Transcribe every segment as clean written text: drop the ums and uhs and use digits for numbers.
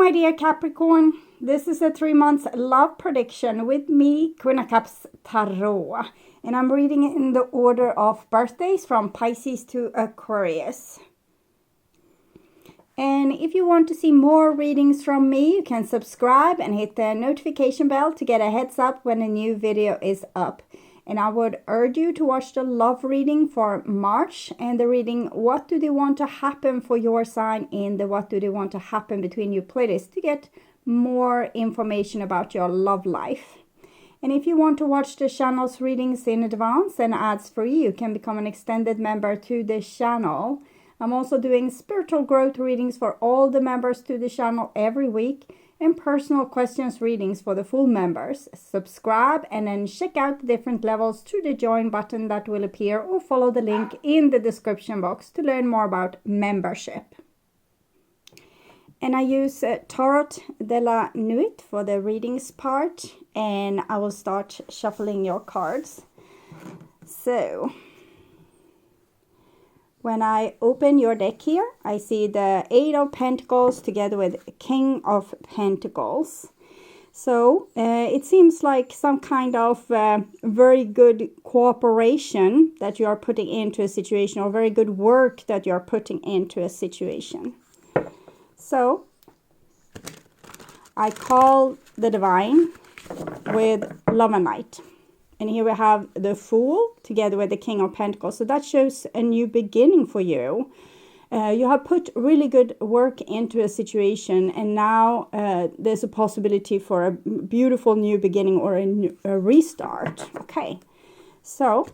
my dear Capricorn. This is a 3 months love prediction with me, Queen of Cups Tarot. And I'm reading it in the order of birthdays from Pisces to Aquarius. And if you want to see more readings from me, you can subscribe and hit the notification bell to get a heads up when a new video is up. And I would urge you to watch the love reading for March and the reading What Do They Want to Happen for your sign in the What Do They Want to Happen between you playlist to get more information about your love life. And if you want to watch the channel's readings in advance and ads free, you can become an extended member to the channel. I'm also doing spiritual growth readings for all the members to the channel every week and personal questions readings for the full members. Subscribe and then check out the different levels through the join button that will appear or follow the link in the description box to learn more about membership. And I use Tarot de la NUIT for the readings part, and I will start shuffling your cards. So when I open your deck here, I see the 8 of Pentacles together with King of Pentacles. So it seems like some kind of very good cooperation that you are putting into a situation, or very good work that you are putting into a situation. So I call the Divine with Love and Light. And here we have the Fool together with the King of Pentacles. So that shows a new beginning for you. You have put really good work into a situation, and now there's a possibility for a beautiful new beginning or a restart. Okay, so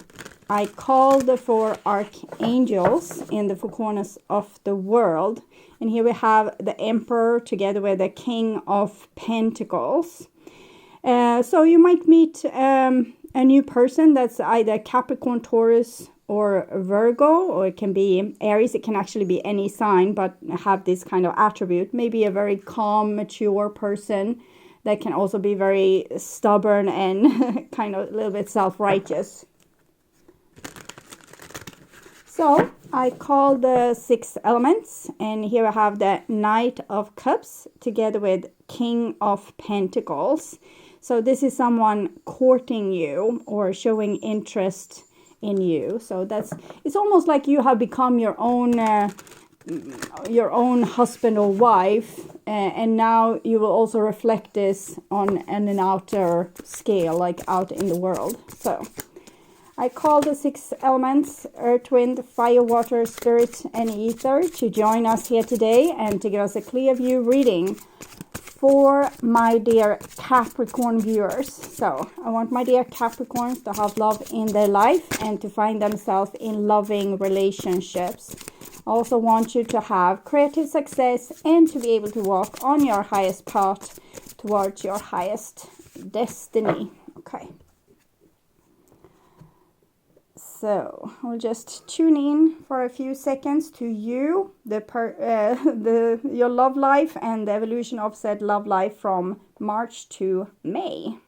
I call the 4 archangels in the 4 corners of the world. And here we have the Emperor together with the King of Pentacles. So you might meet a new person that's either Capricorn, Taurus, or Virgo, or it can be Aries. It can actually be any sign, but have this kind of attribute. Maybe a very calm, mature person that can also be very stubborn and kind of a little bit self-righteous. So I call the 6 elements, and here I have the Knight of Cups together with King of Pentacles. So this is someone courting you or showing interest in you. So it's almost like you have become your own husband or wife, and now you will also reflect this on an outer scale, like out in the world. So I call the 6 elements, earth, wind, fire, water, spirit, and ether, to join us here today and to give us a clear view reading for my dear Capricorn viewers. So I want my dear Capricorns to have love in their life and to find themselves in loving relationships. I also want you to have creative success and to be able to walk on your highest path towards your highest destiny. Okay. So I'll just tune in for a few seconds to you, your love life and the evolution of said love life from March to May.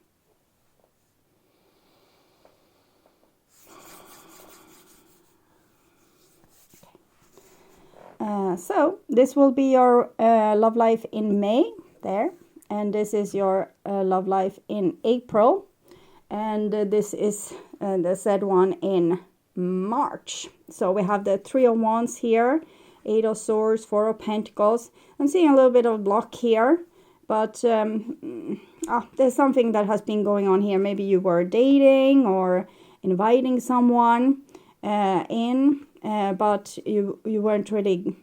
So this will be your love life in May there, and this is your love life in April, and this is the said one in March. So we have the 3 of Wands here, 8 of Swords, 4 of Pentacles. I'm seeing a little bit of block here, but there's something that has been going on here. Maybe you were dating or inviting someone in, but you weren't really,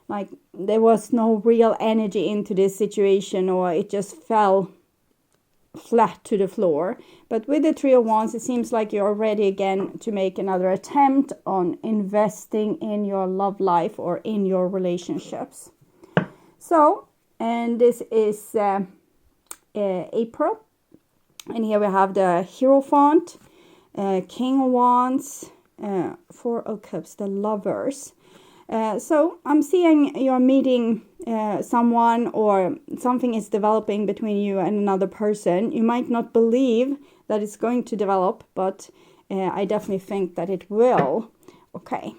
like, there was no real energy into this situation, or it just fell flat to the floor. But with the 3 of Wands, it seems like you're ready again to make another attempt on investing in your love life or in your relationships. So, and this is April, and here we have the Hierophant, King of Wands, 4 of Cups, the Lovers. So I'm seeing you're meeting someone, or something is developing between you and another person. You might not believe that it's going to develop, but I definitely think that it will. Okay.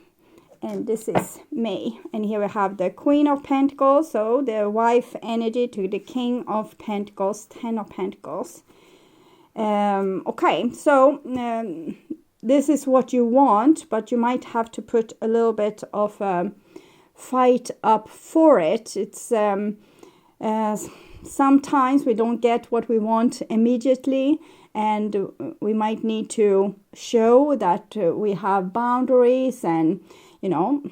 and this is me. And here we have the Queen of Pentacles, so the wife energy to the King of Pentacles, 10 of Pentacles. Okay, so this is what you want, but you might have to put a little bit of fight up for it. It's sometimes we don't get what we want immediately, and we might need to show that we have boundaries and, you know,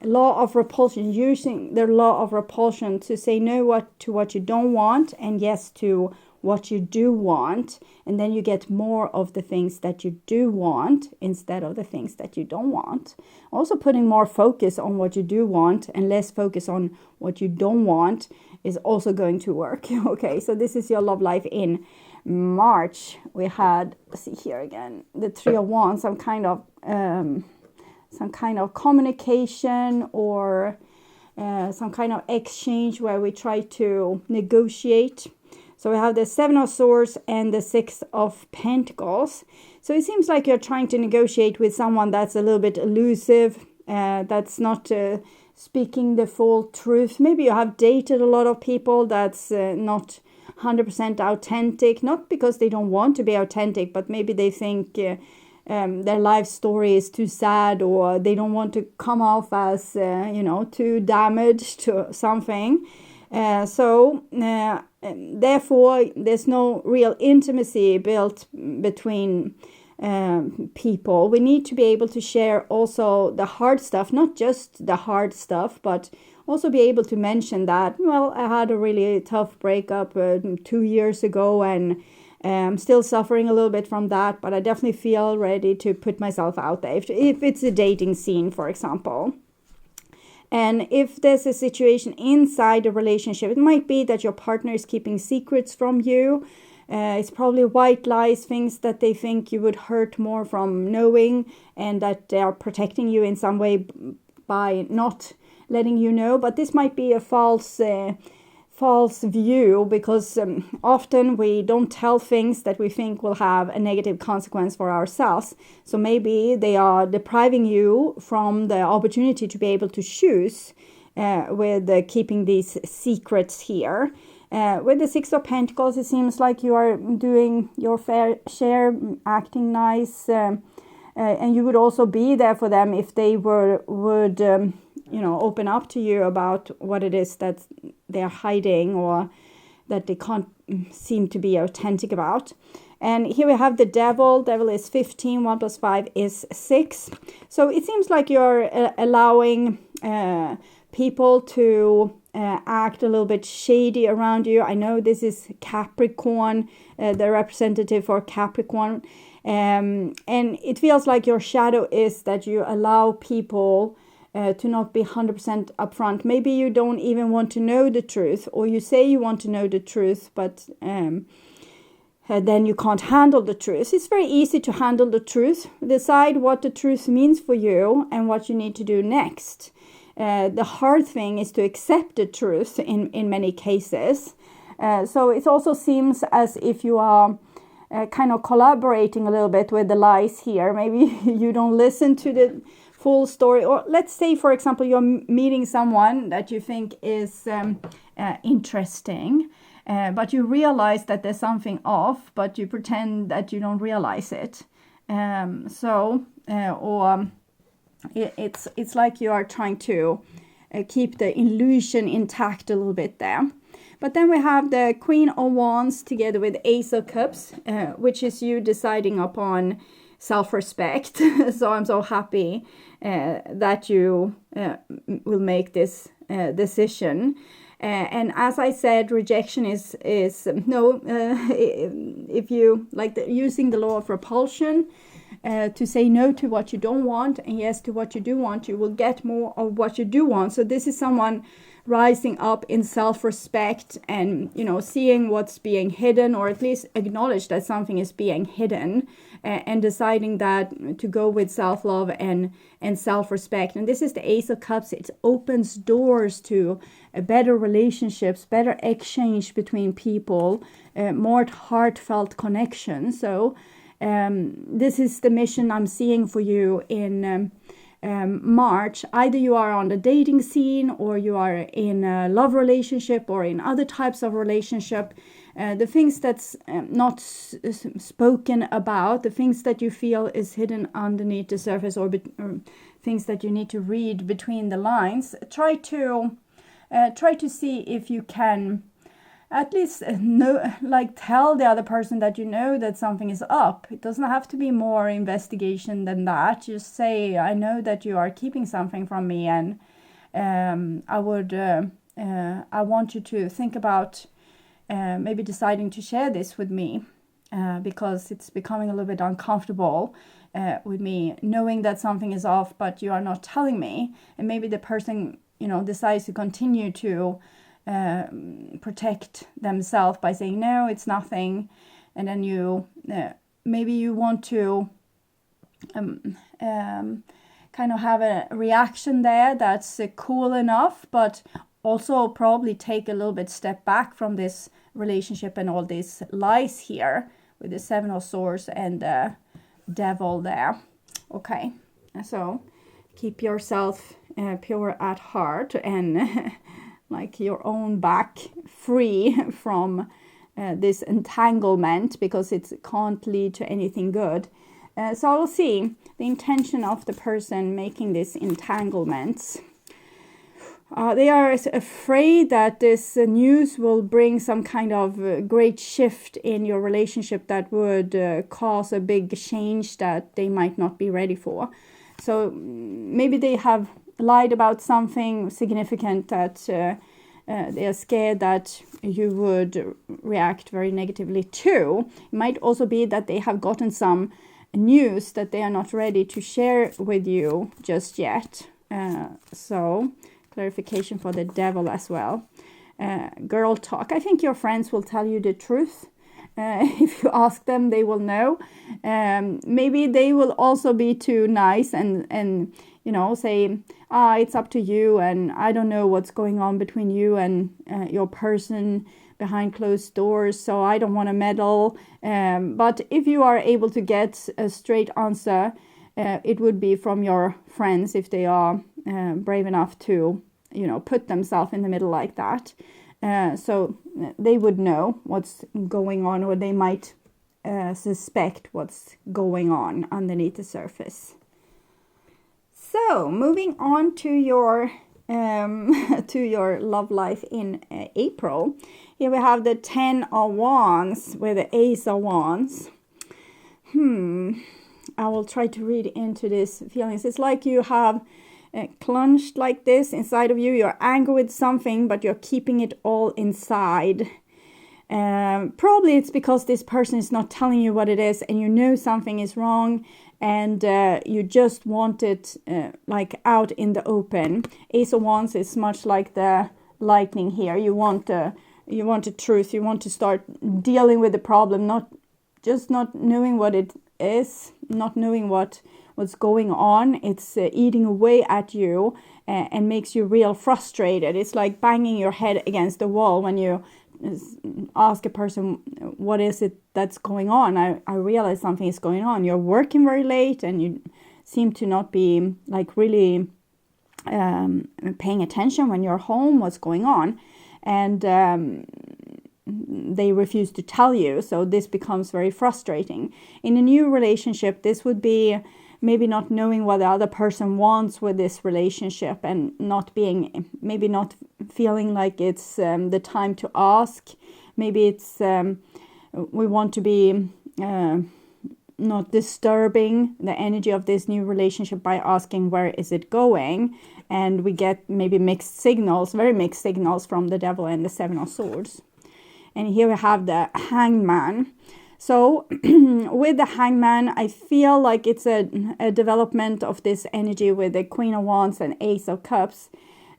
law of repulsion, using the law of repulsion to say no to what you don't want and yes to what you do want, and then you get more of the things that you do want instead of the things that you don't want. Also putting more focus on what you do want and less focus on what you don't want is also going to work. Okay, so this is your love life in March. We had, let's see here again, the 3 of Wands, some kind of communication or some kind of exchange where we try to negotiate. So we have the 7 of Swords and the 6 of Pentacles. So it seems like you're trying to negotiate with someone that's a little bit elusive, that's not speaking the full truth. Maybe you have dated a lot of people that's not 100% authentic, not because they don't want to be authentic, but maybe they think their life story is too sad, or they don't want to come off as, you know, too damaged to something. Therefore, there's no real intimacy built between people. We need to be able to share also the hard stuff, not just the hard stuff, but also be able to mention that, well, I had a really tough breakup 2 years ago, and I'm still suffering a little bit from that, but I definitely feel ready to put myself out there. If it's a dating scene, for example. And if there's a situation inside a relationship, it might be that your partner is keeping secrets from you. It's probably white lies, things that they think you would hurt more from knowing, and that they are protecting you in some way by not letting you know. But this might be a false view, because often we don't tell things that we think will have a negative consequence for ourselves. So maybe they are depriving you from the opportunity to be able to choose with keeping these secrets here. With the 6 of Pentacles, it seems like you are doing your fair share, acting nice, and you would also be there for them if they would you know, open up to you about what it is that they're hiding or that they can't seem to be authentic about. And here we have the Devil. Devil is 15, 1 plus 5 is 6. So it seems like you're allowing people to act a little bit shady around you. I know this is Capricorn, the representative for Capricorn. And it feels like your shadow is that you allow people to not be 100% upfront. Maybe you don't even want to know the truth, or you say you want to know the truth, but then you can't handle the truth. It's very easy to handle the truth. Decide what the truth means for you and what you need to do next. The hard thing is to accept the truth in many cases. So it also seems as if you are kind of collaborating a little bit with the lies here. Maybe you don't listen to the full story, or let's say, for example, you're meeting someone that you think is interesting, but you realize that there's something off, but you pretend that you don't realize it. It's like you are trying to keep the illusion intact a little bit there. But then we have the Queen of Wands together with Ace of Cups, which is you deciding upon self-respect. So I'm so happy that you will make this decision. And as I said, rejection is no, if you like using the law of repulsion, to say no to what you don't want and yes to what you do want, you will get more of what you do want. So this is someone rising up in self-respect and, you know, seeing what's being hidden, or at least acknowledge that something is being hidden, and deciding that to go with self-love and self-respect. And this is the Ace of Cups. It opens doors to better relationships, better exchange between people, more heartfelt connection. So this is the mission I'm seeing for you in March, either you are on the dating scene or you are in a love relationship or in other types of relationship. The things that's not spoken about, the things that you feel is hidden underneath the surface, or things that you need to read between the lines, try to see if you can at least tell the other person that you know that something is up. It doesn't have to be more investigation than that. Just say, I know that you are keeping something from me, and I want you to think about maybe deciding to share this with me, because it's becoming a little bit uncomfortable with me knowing that something is off, but you are not telling me. And maybe the person, decides to continue to protect themselves by saying, no, it's nothing. And then you maybe you want to kind of have a reaction there that's cool enough, but also probably take a little bit step back from this relationship and all these lies here with the Seven of Swords and the Devil there. Okay, so keep yourself pure at heart and like your own back free from this entanglement, because it can't lead to anything good. So I will see the intention of the person making these entanglements. They are afraid that this news will bring some kind of great shift in your relationship that would cause a big change that they might not be ready for. So maybe they have lied about something significant that they are scared that you would react very negatively to. It might also be that they have gotten some news that they are not ready to share with you just yet. So clarification for the Devil as well. Girl talk. I think your friends will tell you the truth. If you ask them, they will know. Maybe they will also be too nice and say, it's up to you, and I don't know what's going on between you and your person behind closed doors, so I don't want to meddle. But if you are able to get a straight answer, it would be from your friends, if they are brave enough to, put themselves in the middle like that. So they would know what's going on, or they might suspect what's going on underneath the surface. So moving on to your love life in April. Here we have the 10 of Wands with the Ace of Wands. I will try to read into these feelings. It's like you have clenched like this inside of you. You're angry with something, but you're keeping it all inside. Probably it's because this person is not telling you what it is, and you know something is wrong, and you just want it out in the open. Ace of Wands is much like the lightning here. You want the truth. You want to start dealing with the problem, not knowing what it is, not knowing what's going on. It's eating away at you and makes you real frustrated. It's like banging your head against the wall when you ask a person, what is it that's going on? I realize something is going on. You're working very late and you seem to not be really paying attention when you're home, what's going on. And they refuse to tell you. So this becomes very frustrating. In a new relationship, this would be maybe not knowing what the other person wants with this relationship, and not feeling like it's the time to ask. Maybe it's we want to be not disturbing the energy of this new relationship by asking where is it going, and we get maybe mixed signals, very mixed signals from the Devil and the Seven of Swords. And here we have the Hangman. So with the Hangman, I feel like it's a development of this energy with the Queen of Wands and Ace of Cups.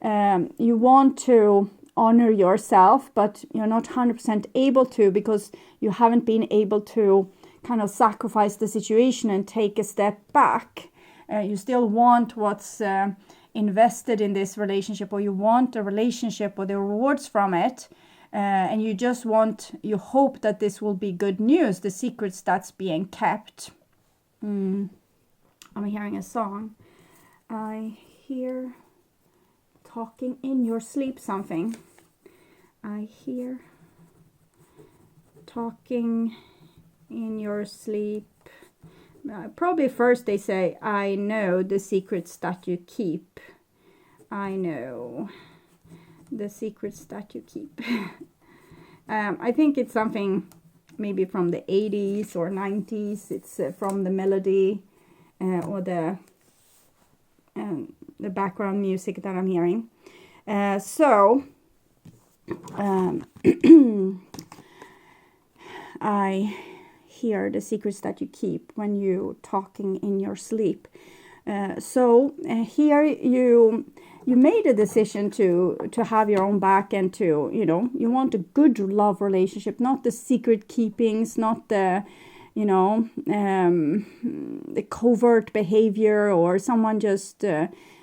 You want to honor yourself, but you're not 100% able to, because you haven't been able to kind of sacrifice the situation and take a step back. You still want what's invested in this relationship, or you want a relationship or the rewards from it. And you hope that this will be good news, the secrets that's being kept. I'm hearing a song. I hear talking in your sleep something. I hear talking in your sleep. Probably first they say, I know the secrets that you keep. I know the secrets that you keep. I think it's something maybe from the 80s or 90s. It's from the melody or the background music that I'm hearing. I hear the secrets that you keep when you're talking in your sleep. Here you made a decision to have your own back and to, you want a good love relationship, not the secret keepings, not the, the covert behavior or someone just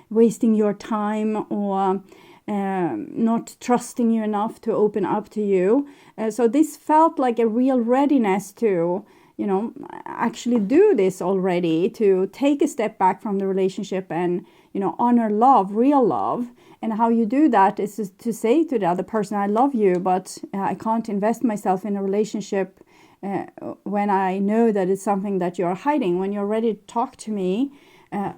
wasting your time or not trusting you enough to open up to you. So this felt like a real readiness to, actually do this already, to take a step back from the relationship and, honor love, real love. And how you do that is to say to the other person, I love you, but I can't invest myself in a relationship when I know that it's something that you're hiding. When you're ready to talk to me,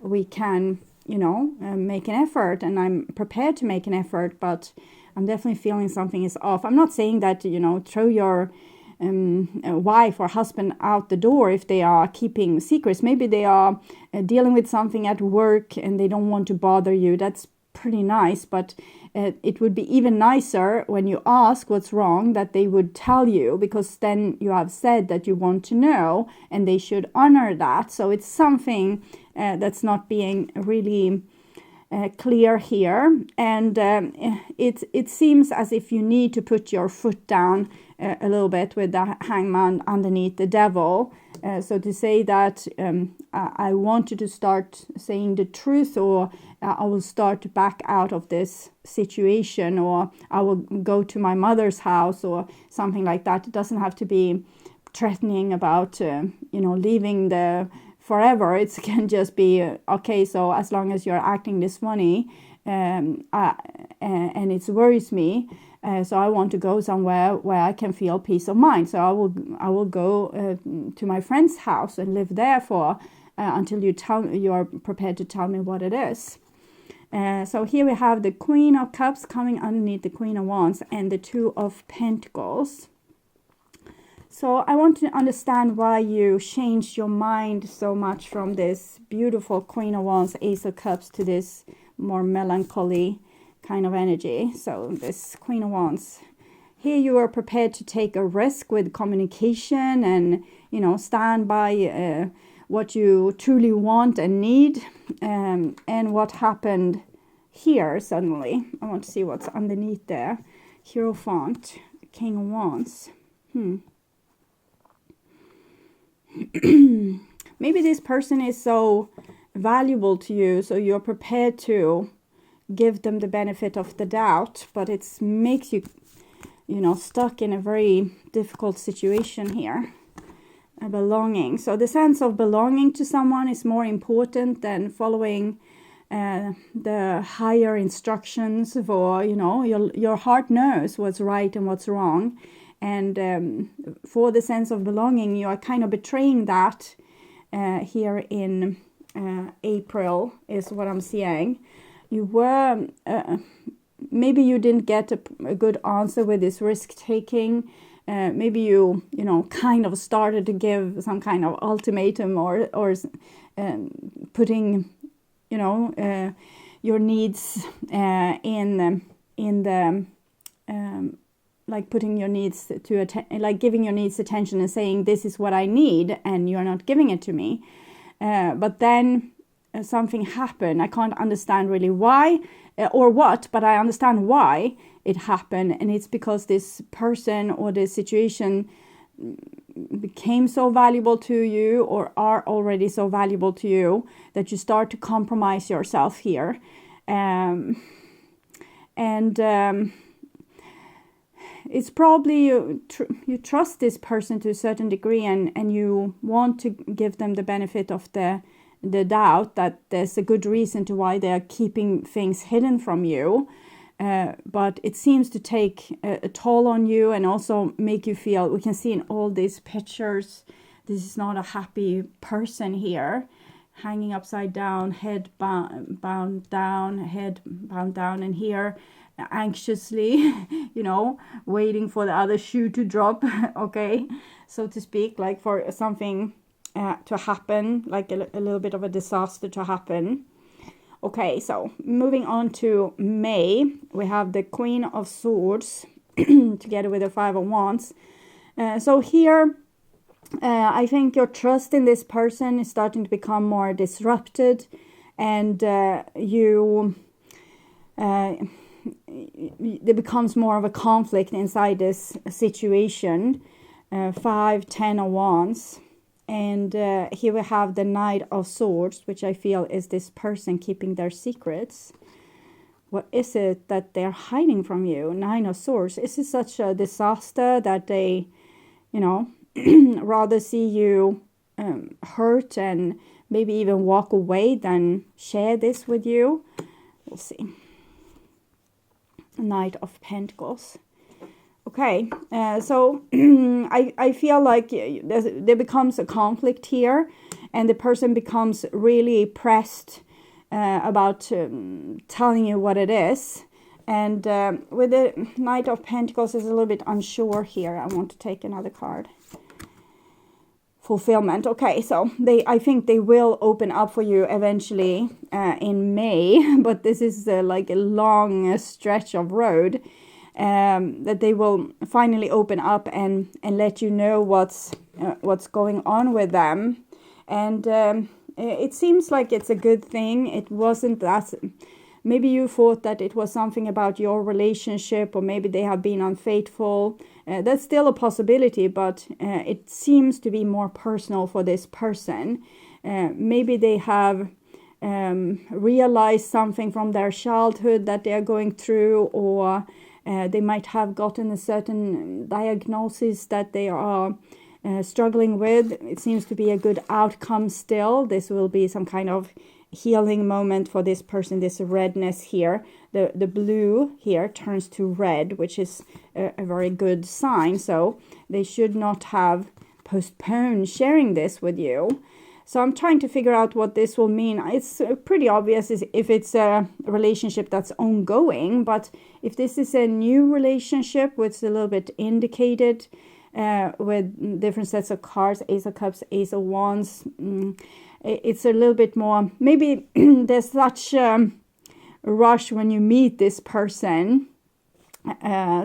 we can, make an effort, and I'm prepared to make an effort, but I'm definitely feeling something is off. I'm not saying that, throw your wife or husband out the door if they are keeping secrets. Maybe they are dealing with something at work and they don't want to bother you. That's pretty nice, but it would be even nicer when you ask what's wrong that they would tell you, because then you have said that you want to know and they should honor that. So it's something that's not being really clear here, and it seems as if you need to put your foot down a little bit with the hangman underneath the devil. So to say that I wanted to start saying the truth, or I will start to back out of this situation, or I will go to my mother's house or something like that. It doesn't have to be threatening about leaving the forever. It can just be okay, so as long as you're acting this funny and it worries me, so I want to go somewhere where I can feel peace of mind. So I will go to my friend's house and live there for until you are prepared to tell me what it is. So here we have the Queen of Cups coming underneath the Queen of Wands and the Two of Pentacles. So I want to understand why you changed your mind so much from this beautiful Queen of Wands, Ace of Cups, to this more melancholy kind of energy. So this Queen of Wands, here you are prepared to take a risk with communication and, stand by what you truly want and need. And what happened here suddenly? I want to see what's underneath there. Hierophant, King of Wands. Maybe this person is so valuable to you, so you're prepared to give them the benefit of the doubt, but it makes you, stuck in a very difficult situation here. A belonging. So the sense of belonging to someone is more important than following the higher instructions for, your heart knows what's right and what's wrong. And for the sense of belonging, you are kind of betraying that here in April, is what I'm seeing. You were, maybe you didn't get a good answer with this risk-taking. Maybe you kind of started to give some kind of ultimatum or putting, your needs in the like putting your needs to like giving your needs attention and saying, this is what I need, and you're not giving it to me. But then something happened. I can't understand really why or what, but I understand why it happened. And it's because this person or this situation became so valuable to you, or are already so valuable to you, that you start to compromise yourself here. It's probably you trust this person to a certain degree, and you want to give them the benefit of the the doubt that there's a good reason to why they're keeping things hidden from you. But it seems to take a toll on you and also make you feel, we can see in all these pictures, this is not a happy person here, hanging upside down, head bound down, and here anxiously, you know, waiting for the other shoe to drop, okay, so to speak, like for something to happen, like a little bit of a disaster to happen. Okay, so moving on to May, we have the Queen of Swords together with the Five of Wands. So here, I think your trust in this person is starting to become more disrupted, and there becomes more of a conflict inside this situation. 5, 10 of Wands. And here we have the Knight of Swords, which I feel is this person keeping their secrets. What is it that they're hiding from you? 9 of Swords. Is it such a disaster that they, you know, rather see you hurt and maybe even walk away than share this with you? We'll see. Knight of Pentacles. Okay, so I feel like there becomes a conflict here, and the person becomes really pressed about telling you what it is. And with the Knight of Pentacles is a little bit unsure here. I want to take another card. Fulfillment. Okay, so I think they will open up for you eventually in May, but this is like a long stretch of road. That they will finally open up and let you know what's going on with them. And it seems like it's a good thing. It wasn't that, maybe you thought that it was something about your relationship, or maybe they have been unfaithful. That's still a possibility, but it seems to be more personal for this person. Maybe they have realized something from their childhood that they are going through, or they might have gotten a certain diagnosis that they are struggling with. It seems to be a good outcome still. This will be some kind of healing moment for this person. This redness here, the blue here turns to red, which is a very good sign. So they should not have postponed sharing this with you. So I'm trying to figure out what this will mean. It's pretty obvious if it's a relationship that's ongoing, but if this is a new relationship, which is a little bit indicated with different sets of cards, Ace of Cups, Ace of Wands, it's a little bit more, maybe there's such a rush when you meet this person.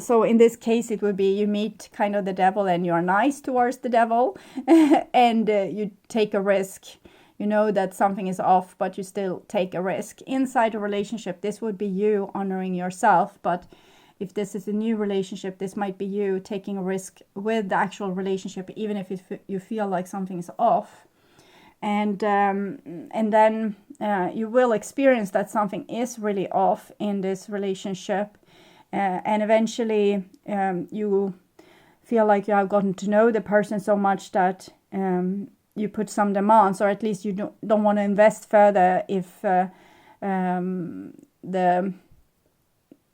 So in this case, it would be you meet kind of the devil and you're nice towards the devil and you take a risk. You know that something is off, but you still take a risk. Inside a relationship, this would be you honoring yourself. But if this is a new relationship, this might be you taking a risk with the actual relationship, even if you feel like something is off. And then you will experience that something is really off in this relationship. And eventually you feel like you have gotten to know the person so much that you put some demands, or at least you don't want to invest further if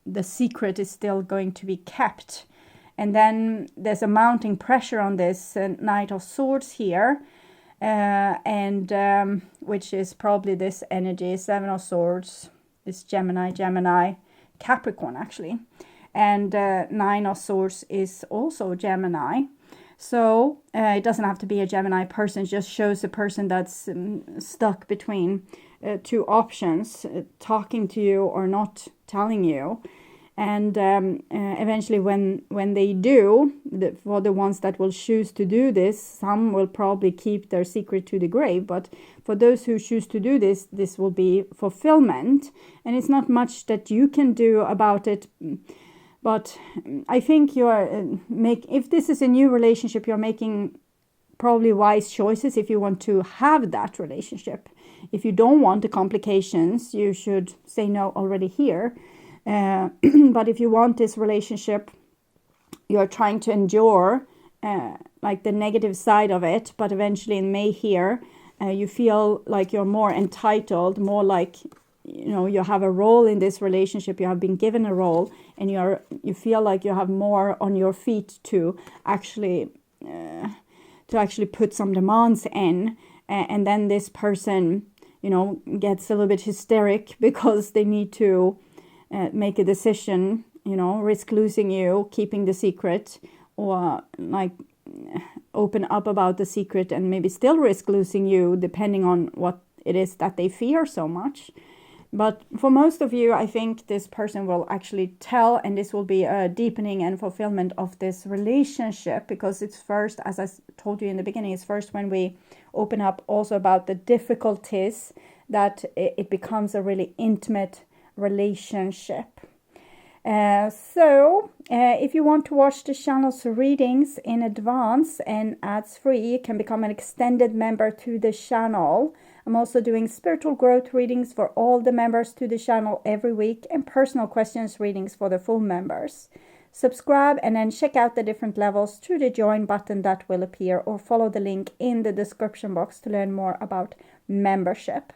the secret is still going to be kept. And then there's a mounting pressure on this Knight of Swords here, and which is probably this energy. 7 of Swords is Gemini, Capricorn actually, and 9 of Swords is also Gemini. So it doesn't have to be a Gemini person, it just shows a person that's stuck between two options, talking to you or not telling you. And eventually when they do, for the ones that will choose to do this, some will probably keep their secret to the grave, but for those who choose to do this, this will be fulfillment, and it's not much that you can do about it. But I think you're if this is a new relationship, you're making probably wise choices if you want to have that relationship. If you don't want the complications, you should say no already here. But if you want this relationship, you're trying to endure like the negative side of it, but eventually in May here, you feel like you're more entitled, more like, you know, you have a role in this relationship, you have been given a role, and you feel like you have more on your feet to actually put some demands in, and then this person, you know, gets a little bit hysteric because they need to make a decision, you know, risk losing you, keeping the secret, or like open up about the secret and maybe still risk losing you, depending on what it is that they fear so much. But for most of you, I think this person will actually tell, and this will be a deepening and fulfillment of this relationship, because it's first, as I told you in the beginning, it's first when we open up also about the difficulties that it becomes a really intimate relationship. So if you want to watch the channel's readings in advance and ads free, you can become an extended member to the channel. I'm also doing spiritual growth readings for all the members to the channel every week, and personal questions readings for the full members. Subscribe and then check out the different levels through the join button that will appear, or follow the link in the description box to learn more about membership.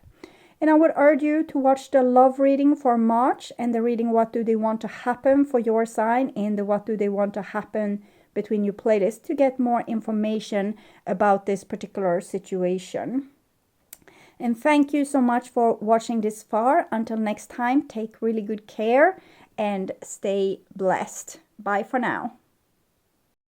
And I would urge you to watch the love reading for March, and the reading What Do They Want to Happen for your sign in the What Do They Want to Happen between you playlist to get more information about this particular situation. And thank you so much for watching this far. Until next time, take really good care and stay blessed. Bye for now.